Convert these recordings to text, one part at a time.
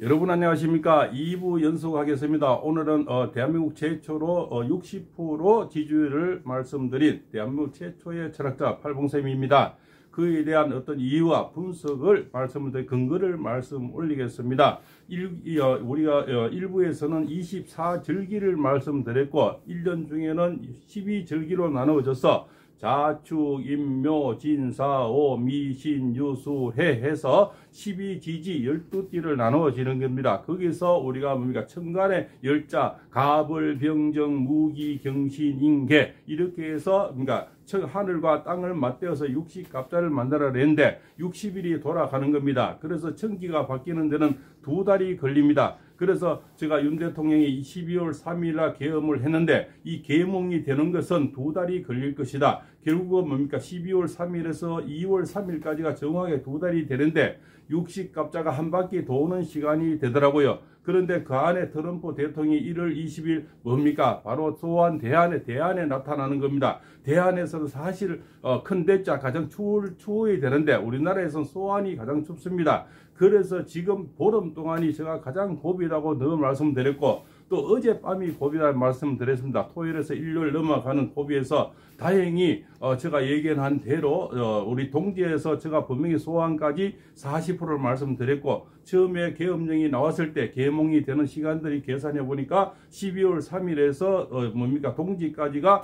여러분 안녕하십니까. 2부 연속하겠습니다. 오늘은 대한민국 최초로 60% 지지율을 말씀드린 대한민국 최초의 철학자 팔봉쌤입니다. 그에 대한 어떤 이유와 분석을 말씀드린 근거를 말씀 올리겠습니다. 우리가 1부에서는 24절기를 말씀드렸고 1년 중에는 12절기로 나누어져서 자축, 인묘, 진사오, 미신, 유수, 해 해서 12지지 12띠를 나누어지는 겁니다. 거기서 우리가 뭡니까? 천간의 열자, 갑을, 병정, 무기, 경신, 인계 이렇게 해서 그러니까 하늘과 땅을 맞대어서 60갑자를 만들어내는데 60일이 돌아가는 겁니다. 그래서 천기가 바뀌는 데는 2달이 걸립니다. 그래서 제가 윤 대통령이 12월 3일날 계엄을 했는데 이 계몽이 되는 것은 2달이 걸릴 것이다. 결국은 뭡니까? 12월 3일에서 2월 3일까지가 정확하게 2달이 되는데 60갑자가 한 바퀴 도는 시간이 되더라고요. 그런데 그 안에 트럼프 대통령이 1월 20일 뭡니까? 바로 소환 대안에 나타나는 겁니다. 대안에서는 사실 큰 대자 가장 추워야 되는데 우리나라에서는 소환이 가장 춥습니다. 그래서 지금 보름 동안이 제가 가장 고비라고 늘 말씀드렸고 또 어젯밤이 고비라고 말씀드렸습니다. 토요일에서 일요일 넘어가는 고비에서 다행히 제가 예견한 대로 우리 동지에서 제가 분명히 소환까지 40%를 말씀드렸고 처음에 계엄령이 나왔을 때 계몽이 되는 시간들이 계산해 보니까 12월 3일에서 뭡니까 동지까지가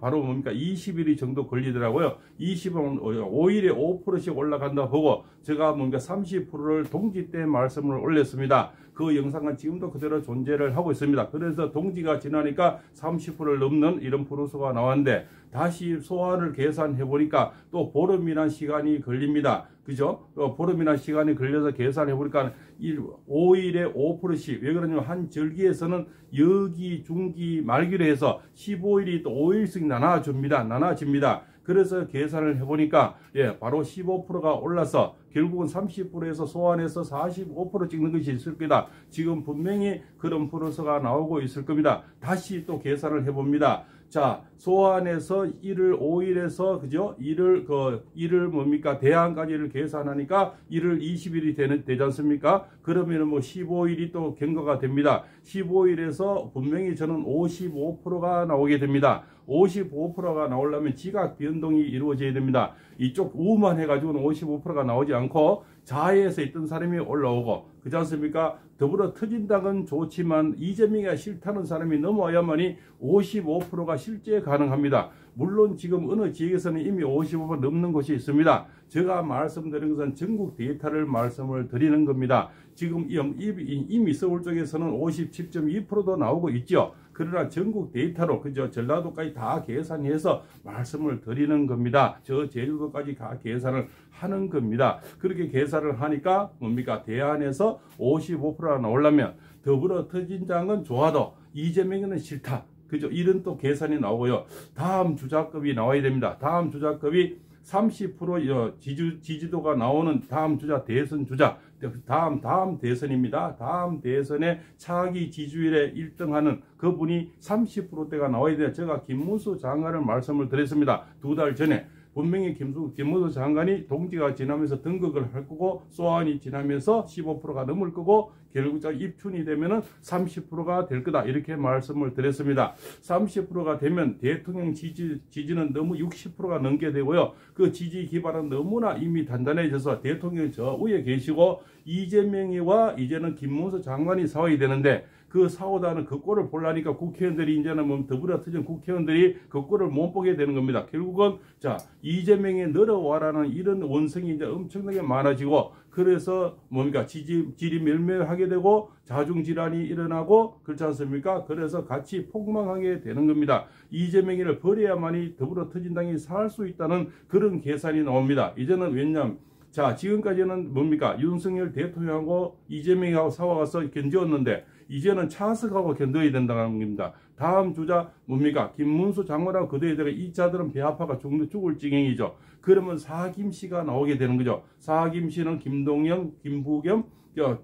바로 뭡니까 20일이 정도 걸리더라고요. 20은 5일에 5%씩 올라간다 보고 제가 뭡니까 30%를 동지 때 말씀을 올렸습니다. 그 영상은 지금도 그대로 존재를 하고 있습니다. 그래서 동지가 지나니까 30%를 넘는 이런 프로수가 나왔는데 다시 소환을 계산해 보니까 또 보름이란 시간이 걸립니다. 그죠? 보름이란 시간이 걸려서 계산해 보니까 5일에 5%씩 왜 그러냐면 한 절기에서는 여기, 중기, 말기로 해서 15일이 또 5일씩 나눠집니다. 그래서 계산을 해보니까 바로 15%가 올라서 결국은 30%에서 소환해서 45% 찍는 것이 있을 거다. 지금 분명히 그런 프로서가 나오고 있을 겁니다. 다시 또 계산을 해봅니다. 자, 소환해서 1을 5일에서 그죠? 1을 뭡니까? 대안까지를 계산하니까 1을 20일이 되지 않습니까? 그러면은 뭐 15일이 또 경과가 됩니다. 15일에서 분명히 저는 55%가 나오게 됩니다. 55%가 나오려면 지각 변동이 이루어져야 됩니다. 이쪽 우만 해가지고는 55%가 나오지 않고 자해에서 있던 사람이 올라오고 그렇지 않습니까? 더불어 터진다건 좋지만 이재명이 싫다는 사람이 넘어야만이 55%가 실제 가능합니다. 물론 지금 어느 지역에서는 이미 55% 넘는 곳이 있습니다. 제가 말씀드린 것은 전국 데이터를 말씀을 드리는 겁니다. 지금 이미 서울 쪽에서는 57.2%도 나오고 있죠. 그러나 전국 데이터로 그저 전라도까지 다 계산해서 말씀을 드리는 겁니다. 저 제주도까지 다 계산을 하는 겁니다. 그렇게 계산을 하니까 뭡니까? 대안에서 55%가 나오려면 더불어 터진장은 좋아도 이재명은 싫다. 그죠? 이런 또 계산이 나오고요. 다음 주자급이 나와야 됩니다. 다음 주자급이 30% 지지도가 나오는 다음 주자 대선 주자 다음 대선입니다. 다음 대선에 차기 지지율에 1등하는 그분이 30%대가 나와야 돼요. 제가 김문수 장관을 말씀을 드렸습니다. 2달 전에 분명히 김문수 장관이 동지가 지나면서 등극을 할 거고 소환이 지나면서 15%가 넘을 거고 결국 입춘이 되면은 30%가 될 거다 이렇게 말씀을 드렸습니다. 30%가 되면 대통령 지지는 너무 60%가 넘게 되고요. 그 지지 기반은 너무나 이미 단단해져서 대통령이 저 위에 계시고 이재명이와 이제는 김문수 장관이 싸워야 되는데 그 싸우다는 그 꼴을 보려니까 국회의원들이 이제는 뭐 더불어 터진 국회의원들이 그 꼴을 못 보게 되는 겁니다. 결국은 자 이재명이 늘어와라는 이런 원성이 이제 엄청나게 많아지고 그래서 뭡니까 질이 멸멸하게 되고 자중질환이 일어나고 그렇지 않습니까? 그래서 같이 폭망하게 되는 겁니다. 이재명이를 버려야만이 더불어 터진당이 살 수 있다는 그런 계산이 나옵니다. 이제는 왜냐하면 자 지금까지는 뭡니까 윤석열 대통령하고 이재명하고 싸워가서 견디었는데 이제는 차석하고 견뎌야 된다는 겁니다. 다음 주자 뭡니까 김문수 장관하고 그대에다가 이 자들은 배 아파가 죽을 지경이죠. 그러면 사김씨가 나오게 되는 거죠. 사김씨는 김동연, 김부겸,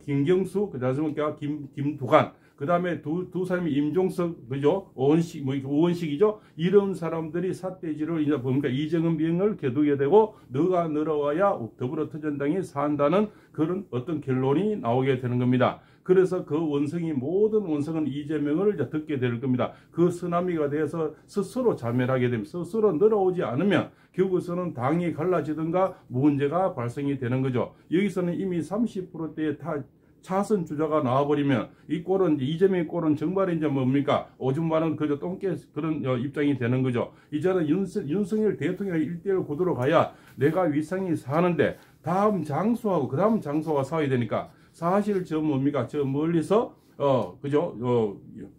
김경수, 그다음에 김두관, 그 다음에 두 사람이 임종석, 그죠? 오원식이죠? 이런 사람들이 삿대질을 이제 보니까 이재명 비행을 겨두게 되고, 너가 늘어와야 더불어투쟁당이 산다는 그런 어떤 결론이 나오게 되는 겁니다. 그래서 그 모든 원성은 이재명을 이제 듣게 될 겁니다. 그 쓰나미가 돼서 스스로 자멸하게 됩니다. 스스로 늘어오지 않으면 결국에서는 당이 갈라지든가 문제가 발생이 되는 거죠. 여기서는 이미 30%대의 차선 주자가 나와버리면 이 꼴은 이재명의 꼴은 정말 이제 뭡니까? 오줌 마른 그저 똥개 그런 입장이 되는 거죠. 이제는 윤석열 대통령이 1대1 구도로 가야 내가 위상이 사는데 다음 장소하고 그 다음 장소가 싸워야 되니까 사실 저 뭡니까? 저 멀리서 그죠?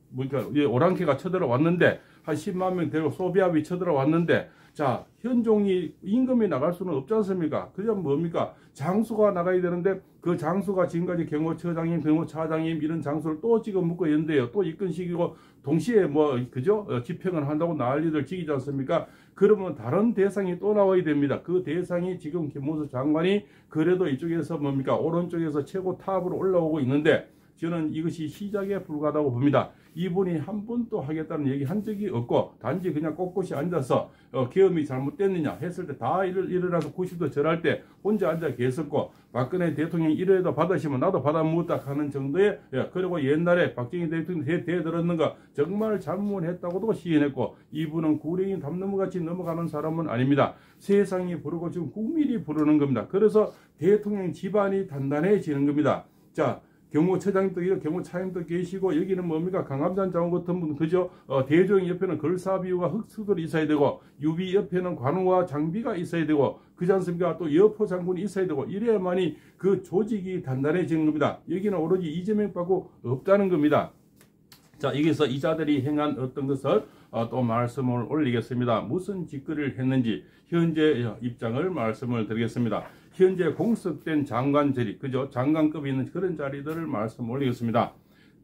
뭐니까 오랑캐가 쳐들어왔는데 한 10만 명 되고 소비압이 쳐들어왔는데 자, 현종이 임금이 나갈 수는 없지 않습니까? 그냥 뭡니까? 장수가 나가야 되는데 그 장수가 지금까지 경호처장님, 경호차장님 이런 장수를 또 지금 묶어 있는데요. 또 입건시키고 동시에 그죠? 집행을 한다고 난리를 지기지 않습니까? 그러면 다른 대상이 또 나와야 됩니다. 그 대상이 지금 김문수 장관이 그래도 이쪽에서 뭡니까? 오른쪽에서 최고 탑으로 올라오고 있는데 저는 이것이 시작에 불과하다고 봅니다. 이분이 한 번도 하겠다는 얘기 한 적이 없고 단지 그냥 꼿꼿이 앉아서 계엄이 잘못됐느냐 했을 때 다 일어나서 90도 절할 때 혼자 앉아 계셨고 박근혜 대통령이 이래도 받으시면 나도 받아 묻다 하는 정도의 그리고 옛날에 박정희 대통령 대들었는 거 정말 잘못했다고도 시인했고 이분은 구랭이 담 넘어같이 넘어가는 사람은 아닙니다. 세상이 부르고 지금 국민이 부르는 겁니다. 그래서 대통령 집안이 단단해지는 겁니다. 자, 경호처장도 있고 경호차장도 계시고 여기는 뭡니까 강감찬 장관 같은 분 그죠? 대조영 옆에는 걸사비우가 흑수들이 있어야 되고 유비 옆에는 관우와 장비가 있어야 되고 그렇지 않습니까? 또 여포 장군이 있어야 되고 이래야만이 그 조직이 단단해지는 겁니다. 여기는 오로지 이재명 빼고 없다는 겁니다. 자, 여기서 이자들이 행한 어떤 것을 또 말씀을 올리겠습니다. 무슨 짓거리를 했는지 현재 입장을 말씀을 드리겠습니다. 현재 공석된 장관 자리, 그죠? 장관급이 있는 그런 자리들을 말씀 올리겠습니다.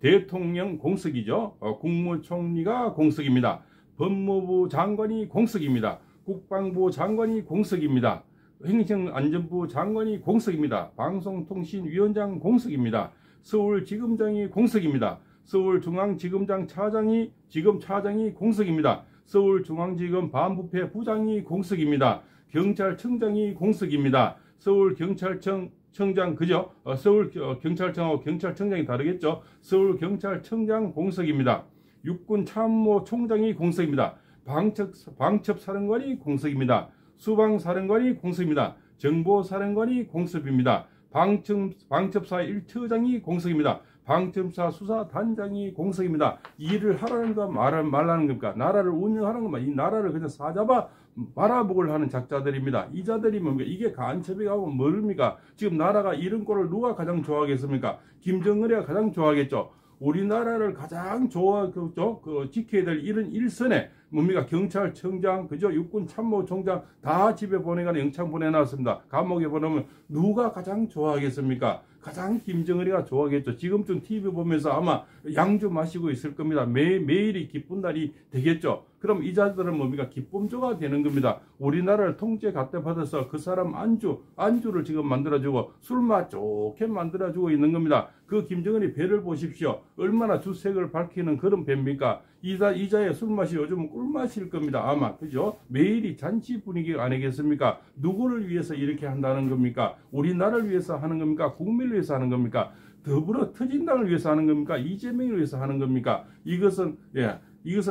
대통령 공석이죠. 국무총리가 공석입니다. 법무부 장관이 공석입니다. 국방부 장관이 공석입니다. 행정안전부 장관이 공석입니다. 방송통신위원장 공석입니다. 서울지검장이 공석입니다. 서울중앙지검장 차장이 공석입니다. 서울중앙지검 반부패 부장이 공석입니다. 경찰청장이 공석입니다. 서울경찰청장 그죠? 서울경찰청하고 경찰청장이 다르겠죠? 서울경찰청장 공석입니다. 육군참모총장이 공석입니다. 방첩사령관이 공석입니다. 수방사령관이 공석입니다. 정보사령관이 공석입니다. 방첩사 1처장이 공석입니다. 방첩사 수사단장이 공석입니다. 일을 하라는 거 말하는 겁니까? 나라를 운영하는 것만 이 나라를 그냥 사잡아 말아먹을 하는 작자들입니다. 이 자들이 뭡니까? 이게 간첩이하고 뭐입니까? 지금 나라가 이런 꼴을 누가 가장 좋아하겠습니까? 김정은이가 가장 좋아하겠죠. 우리나라를 가장 지켜야 될 이런 일선에 뭡니까? 경찰청장, 그죠? 육군참모총장 다 집에 보내가는 영창 보내놨습니다. 감옥에 보내면 누가 가장 좋아하겠습니까? 가장 김정은이가 좋아하겠죠. 지금쯤 TV 보면서 아마 양주 마시고 있을 겁니다. 매일이 기쁜 날이 되겠죠. 그럼 이 자들은 뭡니까? 기쁨조가 되는 겁니다. 우리나라를 통째 갖다 받아서 그 사람 안주를 지금 만들어주고 술맛 좋게 만들어주고 있는 겁니다. 그 김정은이 배를 보십시오. 얼마나 주색을 밝히는 그런 배입니까? 이자의 술맛이 요즘은 꿀맛일 겁니다. 아마 그죠? 매일이 잔치 분위기가 아니겠습니까? 누구를 위해서 이렇게 한다는 겁니까? 우리나라를 위해서 하는 겁니까? 국민을 위해서 하는 겁니까? 더불어투쟁당을 위해서 하는 겁니까? 이재명을 위해서 하는 겁니까? 이것은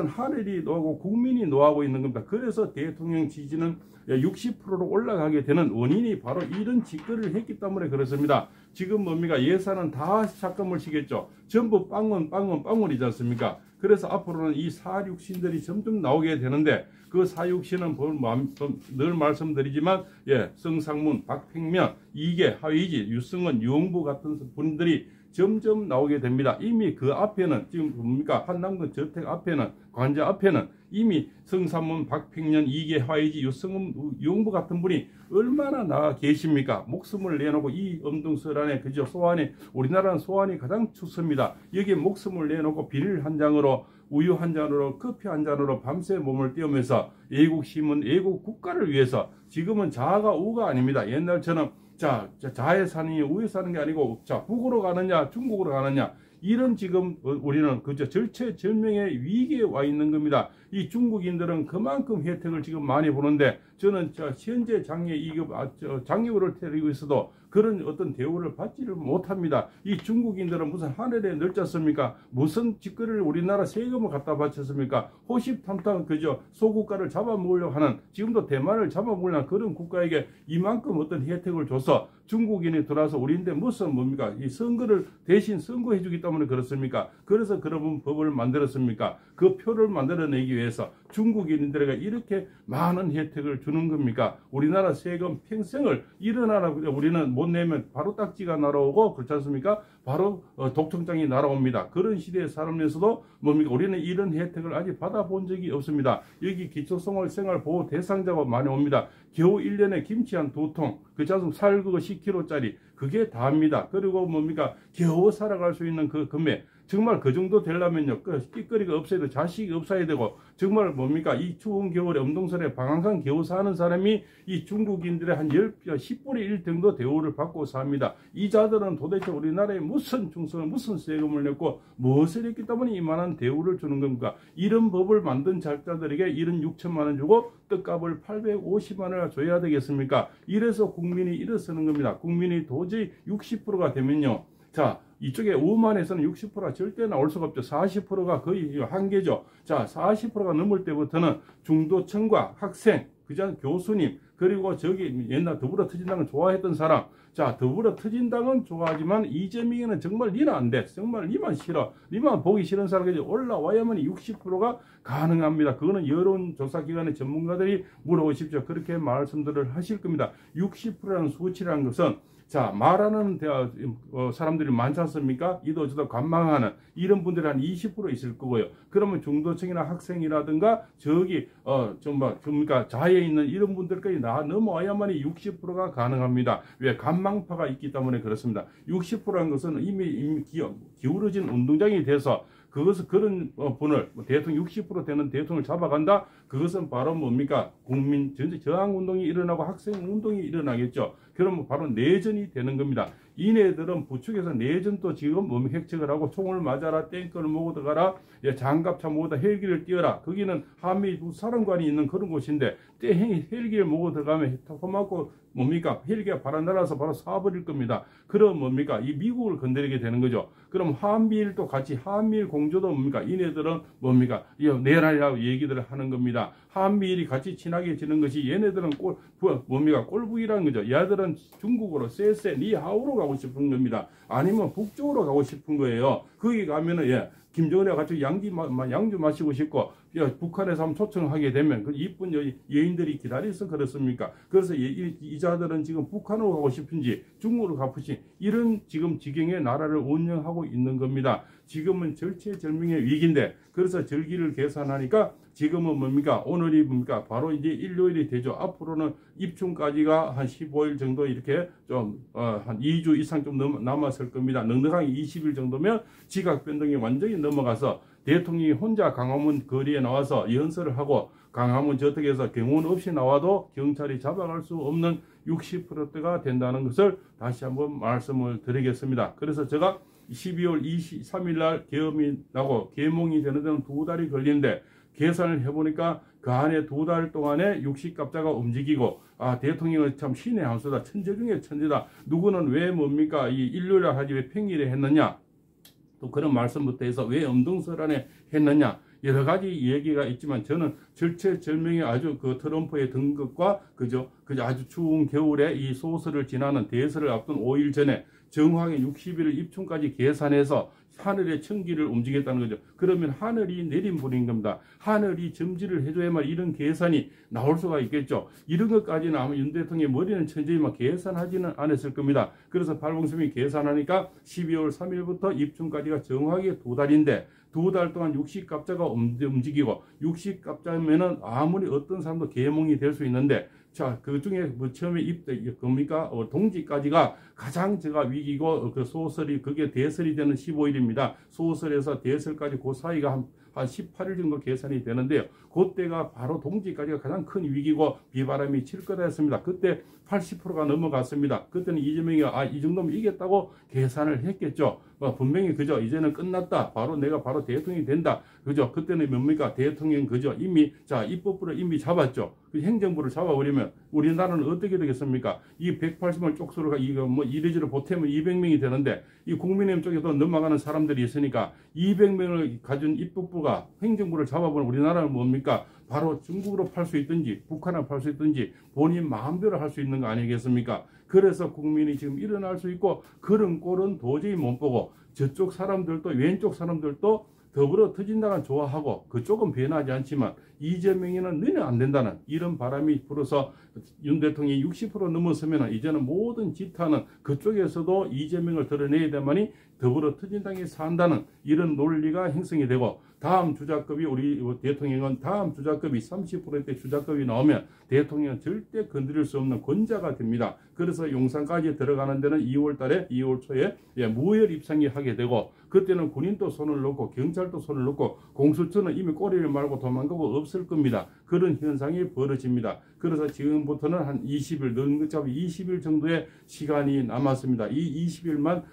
하늘이 노하고 국민이 노하고 있는 겁니다. 그래서 대통령 지지는 60%로 올라가게 되는 원인이 바로 이런 짓거리를 했기 때문에 그렇습니다. 지금 뭡니까? 예산은 다 삭감을 시켰죠. 전부 빵원이지 않습니까? 그래서 앞으로는 이 사육신들이 점점 나오게 되는데 그 사육신은 늘 말씀드리지만 성상문, 박팽면, 이계, 하위지, 유승원, 유흥부 같은 분들이 점점 나오게 됩니다. 이미 그 앞에는 지금 뭡니까? 한남동 저택 앞에는 관자 앞에는 이미 성삼문, 박평년, 이계, 화이지, 유승훈, 유흥부 같은 분이 얼마나 나와 계십니까? 목숨을 내놓고 이 엄동설 그저 소환이 우리나라는 소환이 가장 좋습니다. 여기에 목숨을 내놓고 비닐 한 장으로 우유 한 잔으로 커피 한 잔으로 밤새 몸을 띄우면서 애국심은 애국 국가를 위해서 지금은 자아가 우가 아닙니다. 옛날처럼 자해 사느냐 우에 사는 게 아니고 북으로 가느냐 중국으로 가느냐, 이런 지금 우리는 그저 절체절명의 위기에 와 있는 겁니다. 이 중국인들은 그만큼 혜택을 지금 많이 보는데, 저는 현재 장애 2급 장애우를 때리고 있어도 그런 어떤 대우를 받지를 못합니다. 이 중국인들은 무슨 하늘에 널쳤습니까? 무슨 짓거리를 우리나라 세금을 갖다 바쳤습니까? 호시탐탐 그저 소국가를 잡아먹으려고 하는, 지금도 대만을 잡아먹으려는 그런 국가에게 이만큼 어떤 혜택을 줘서 중국인이 들어와서 우리인데 무슨 뭡니까? 이 선거를 대신 선거해 주기 때문에 그렇습니까? 그래서 그런 법을 만들었습니까? 그 표를 만들어내기 위해서 중국인들에게 이렇게 많은 혜택을 주는 겁니까? 우리나라 세금 평생을 일어나라 우리는 못 내면 바로 딱지가 날아오고, 그렇지 않습니까? 바로 독청장이 날아옵니다. 그런 시대에 살면서도 뭡니까? 우리는 이런 혜택을 아직 받아본 적이 없습니다. 여기 기초생활보호 대상자가 많이 옵니다. 겨우 1년에 김치 한 2통, 그렇지 않습니까? 살 그거 10kg짜리 그게 다입니다. 그리고 뭡니까? 겨우 살아갈 수 있는 그 금액, 정말 그 정도 되려면요, 끼거리가 없어야 되고 자식이 없어야 되고, 정말 뭡니까? 이 추운 겨울에 엄동설에 방한강 겨우 사는 사람이 이 중국인들의 한 10분의 1 정도 대우를 받고 삽니다. 이 자들은 도대체 우리나라에 무슨 충성을, 무슨 세금을 냈고 무엇을 했기 때문에 이만한 대우를 주는 겁니까? 이런 법을 만든 작자들에게 1억 6천만 원 주고 떡값을 850만 원을 줘야 되겠습니까? 이래서 국민이 일어서는 겁니다. 국민이 도저히 60%가 되면요, 이쪽에 5만에서는 60%가 절대 나올 수가 없죠. 40%가 거의 한계죠. 40%가 넘을 때부터는 중도층과 학생, 그냥 교수님, 그리고 저기 옛날 더불어 터진당을 좋아했던 사람, 더불어 터진당은 좋아하지만 이재명이는 정말 니는 안 돼. 정말 니만 싫어. 니만 보기 싫은 사람이 올라와야만 60%가 가능합니다. 그거는 여론조사기관의 전문가들이 물어보십시오. 그렇게 말씀들을 하실 겁니다. 60%라는 수치라는 것은 말하는 사람들이 많지 않습니까? 이도저도 관망하는 이런 분들이 한 20% 있을 거고요. 그러면 중도층이나 학생이라든가 저기 그러니까 자해에 있는 이런 분들까지 넘어와야만 60%가 가능합니다. 왜? 관망파가 있기 때문에 그렇습니다. 60%라는 것은 이미 기울어진 운동장이 돼서 그것은 그런 분을 대통령 60% 되는 대통령을 잡아간다. 그것은 바로 뭡니까? 국민 전체 저항 운동이 일어나고 학생 운동이 일어나겠죠. 그러면 바로 내전이 되는 겁니다. 이네들은 부축에서 내전도 지금 획책을 하고 총을 맞아라, 탱크를 모고 들어가라, 장갑차 모으다 헬기를 띄워라. 거기는 한미 사령관이 있는 그런 곳인데 헬기를 모고 들어가면 토마호크 뭡니까? 헬기가 바로 날아서 바로 쏴버릴 겁니다. 그럼 뭡니까? 이 미국을 건드리게 되는 거죠. 그럼 한미일도 같이 한미일 공조도 뭡니까? 이네들은 뭡니까? 내란이라고 얘기들을 하는 겁니다. 한미일이 같이 친하게 지는 것이 얘네들은 꼴북이라는 거죠. 얘들은 중국으로 쎄쎄 니하오로 가고 싶은 겁니다. 아니면 북쪽으로 가고 싶은 거예요. 거기 가면은 김정은이와 같이 양주 마시고 싶고, 북한에서 한번 초청하게 되면 그 이쁜 여인들이 기다려서 그렇습니까? 그래서 이 자들은 지금 북한으로 가고 싶은지 중국으로 가고 싶은지 이런 지금 지경의 나라를 운영하고 있는 겁니다. 지금은 절체절명의 위기인데, 그래서 절기를 계산하니까 지금은 뭡니까? 오늘이 뭡니까? 바로 이제 일요일이 되죠. 앞으로는 입춘까지가 한 15일 정도 이렇게 한 2주 이상 좀 남았을 겁니다. 넉넉하게 20일 정도면 지각 변동이 완전히 넘어가서 대통령이 혼자 강화문 거리에 나와서 연설을 하고 강화문 저택에서 경호원 없이 나와도 경찰이 잡아갈 수 없는 60%가 된다는 것을 다시 한번 말씀을 드리겠습니다. 그래서 제가 12월 23일 날 계엄이 나고 계몽이 되는 데는 2달이 걸리는데 계산을 해보니까 그 안에 2달 동안에 60갑자가 움직이고, 대통령은 참 신의 한 수다. 천재 중에 천재다. 누구는 왜 뭡니까? 이 일요일에 하지 왜 평일에 했느냐? 또 그런 말씀부터 해서 왜 엄동설안에 했느냐? 여러 가지 얘기가 있지만 저는 절체절명의 아주 그 트럼프의 등극과 그저 아주 추운 겨울에 이 소설을 지나는 대선을 앞둔 5일 전에 정확히 60일 입춘까지 계산해서 하늘의 천기를 움직였다는 거죠. 그러면 하늘이 내린 분인 겁니다. 하늘이 점지를 해줘야만 이런 계산이 나올 수가 있겠죠. 이런 것까지는 아마 윤 대통령의 머리는 천재지만 계산하지는 않았을 겁니다. 그래서 팔봉섬이 계산하니까 12월 3일부터 입춘까지가 정확하게 2달인데 2달 동안 60갑자가 움직이고 60갑자면은 아무리 어떤 사람도 계몽이 될 수 있는데 그 중에 처음에 뭡니까? 동지까지가 가장 제가 위기고 그 소설이 그게 대설이 되는 15일입니다. 소설에서 대설까지 그 사이가 한 18일 정도 계산이 되는데요. 그때가 바로 동지까지가 가장 큰 위기고 비바람이 칠 거다 했습니다. 그때 80%가 넘어갔습니다. 그때는 이재명이 이 정도면 이겼다고 계산을 했겠죠. 분명히 그죠. 이제는 끝났다. 내가 바로 대통령이 된다. 그죠. 그때는 뭡니까? 대통령 그죠. 이미 입법부를 이미 잡았죠. 그 행정부를 잡아버리면 우리나라는 어떻게 되겠습니까? 이 180만 쪽수로가 이거 이래저래 보태면 200명이 되는데 이 국민의힘 쪽에도 넘어가는 사람들이 있으니까 200명을 가진 입법부가 행정부를 잡아버리면 우리나라는 뭡니까? 바로 중국으로 팔 수 있든지 북한을 팔 수 있든지 본인 마음대로 할 수 있는 거 아니겠습니까? 그래서 국민이 지금 일어날 수 있고 그런 꼴은 도저히 못 보고 저쪽 사람들도 왼쪽 사람들도 더불어 터진다간 좋아하고 그쪽은 변하지 않지만 이재명이는 너는 안 된다는 이런 바람이 불어서 윤 대통령이 60% 넘어서면 이제는 모든 지탄은 그쪽에서도 이재명을 드러내야 되만이 더불어 터진당이 산다는 이런 논리가 형성이 되고 다음 주자급이 우리 대통령은 다음 주자급이 30%대 주자급이 나오면 대통령은 절대 건드릴 수 없는 권자가 됩니다. 그래서 용산까지 들어가는 데는 2월 초에 무혈 입성이 하게 되고 그때는 군인도 손을 놓고 경찰도 손을 놓고 공수처는 이미 꼬리를 말고 도망가고 없을 겁니다. 그런 현상이 벌어집니다. 그래서 지금부터는 한 20일, 능력잡이 20일 정도의 시간이 남았습니다. 이 20일만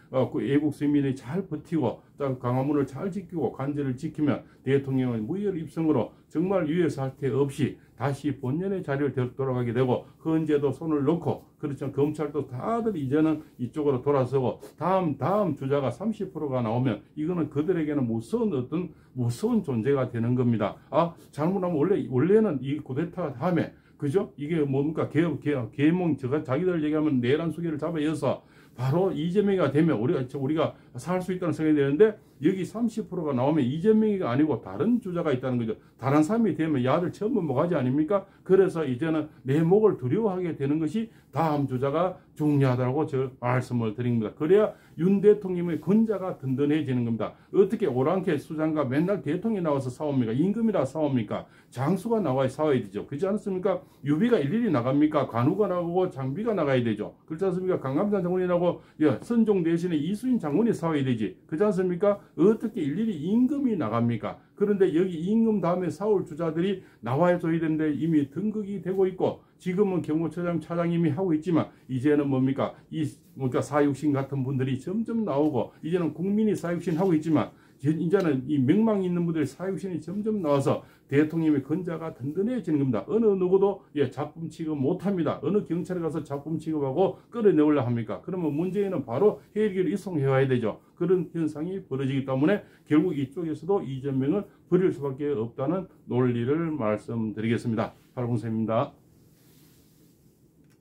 애국 시민이 잘 버티고 광화문을 잘 지키고 관제를 지키면 대통령은 무혈 입성으로 정말 유해 사태 없이 다시 본연의 자리를 돌아가게 되고 헌재도 손을 놓고 그렇죠. 검찰도 다들 이제는 이쪽으로 돌아서고 다음 주자가 30%가 나오면 이거는 그들에게는 무서운 존재가 되는 겁니다. 잘못하면 원래는 이 쿠데타 다음에 그죠? 이게 뭡니까? 계몽 자기들 얘기하면 내란 수계를 잡아여서 바로 이재명이가 되면 우리가 살 수 있다는 생각이 되는데 여기 30%가 나오면 이재명이가 아니고 다른 주자가 있다는 거죠. 다른 사람이 되면 야들 처음 뭐가지 아닙니까? 그래서 이제는 내 목을 두려워하게 되는 것이 다음 주자가 중요하다고 저 말씀을 드립니다. 그래야 윤 대통령의 권자가 든든해지는 겁니다. 어떻게 오랑캐 수장과 맨날 대통령이 나와서 싸웁니까? 임금이라 싸웁니까? 장수가 나와 싸워야 되죠. 그렇지 않습니까? 유비가 일일이 나갑니까? 관우가 나가고 장비가 나가야 되죠. 그렇지 않습니까? 강감찬 장군이 나고 선종 대신에 이수인 장군이 싸워야 되지. 그렇지 않습니까? 어떻게 일일이 임금이 나갑니까? 그런데 여기 임금 다음에 싸울 주자들이 나와줘야 되는데 이미 등극이 되고 있고 지금은 경호처장 차장님이 하고 있지만 이제는 뭡니까? 사육신 같은 분들이 점점 나오고 이제는 국민이 사육신 하고 있지만 이제는 이 명망 있는 분들의 사육신이 점점 나와서 대통령의 권자가 든든해지는 겁니다. 어느 누구도 작품 취급 못합니다. 어느 경찰에 가서 작품 취급하고 끌어내오려 합니까? 그러면 문재인은 바로 헬기를 이송해와야 되죠. 그런 현상이 벌어지기 때문에 결국 이쪽에서도 이재명을 버릴 수밖에 없다는 논리를 말씀드리겠습니다. 팔봉쌤입니다.